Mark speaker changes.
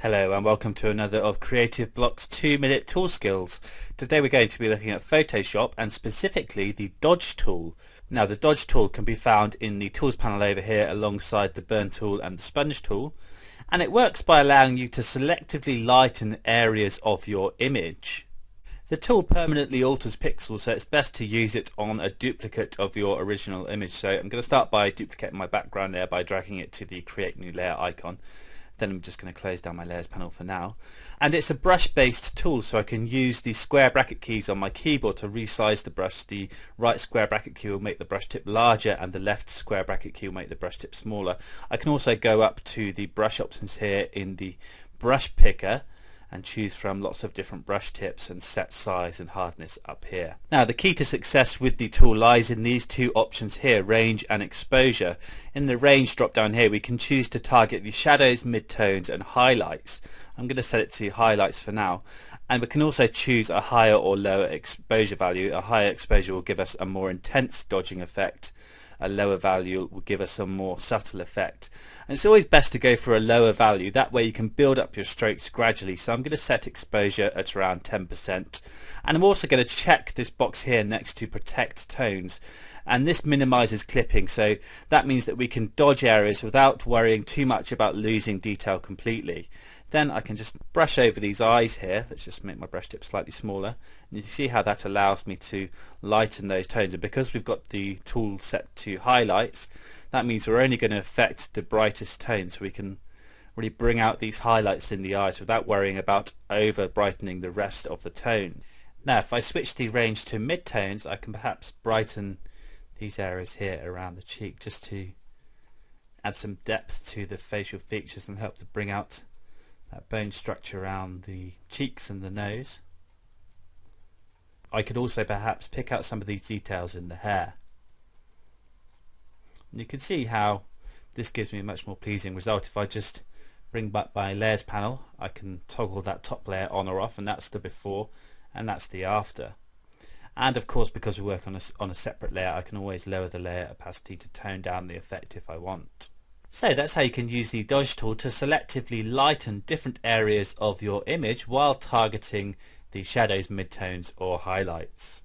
Speaker 1: Hello and welcome to another of Creative Bloq's 2-minute tool skills. Today we're going to be looking at Photoshop and specifically the Dodge tool. Now the Dodge tool can be found in the tools panel over here alongside the burn tool and the sponge tool, and it works by allowing you to selectively lighten areas of your image. The tool permanently alters pixels, so it's best to use it on a duplicate of your original image. So I'm going to start by duplicating my background layer by dragging it to the create new layer icon. Then I'm just going to close down my layers panel for now. And it's a brush based tool, so I can use the square bracket keys on my keyboard to resize the brush. The right square bracket key will make the brush tip larger and the left square bracket key will make the brush tip smaller. I can also go up to the brush options here in the brush picker and choose from lots of different brush tips and set size and hardness up here. Now the key to success with the tool lies in these two options here, range and exposure. In the range drop down here we can choose to target the shadows, midtones and highlights. I'm going to set it to highlights for now, and we can also choose a higher or lower exposure value. A higher exposure will give us a more intense dodging effect. A lower value will give us a more subtle effect, and it's always best to go for a lower value. That way you can build up your strokes gradually. So I'm going to set exposure at around 10%, and I'm also going to check this box here next to protect tones, and this minimizes clipping, so that means that we can dodge areas without worrying too much about losing detail completely. Then I can just brush over these eyes here. Let's just make my brush tip slightly smaller, and you see how that allows me to lighten those tones. And because we've got the tool set to highlights, that means we're only going to affect the brightest tones, so we can really bring out these highlights in the eyes without worrying about over brightening the rest of the tone. Now if I switch the range to midtones, I can perhaps brighten these areas here around the cheek just to add some depth to the facial features and help to bring out that bone structure around the cheeks and the nose. I could also perhaps pick out some of these details in the hair. And you can see how this gives me a much more pleasing result. If I just bring back my layers panel, I can toggle that top layer on or off, and that's the before and that's the after. And of course, because we work on a separate layer, I can always lower the layer opacity to tone down the effect if I want. So that's how you can use the Dodge tool to selectively lighten different areas of your image while targeting the shadows, midtones or highlights.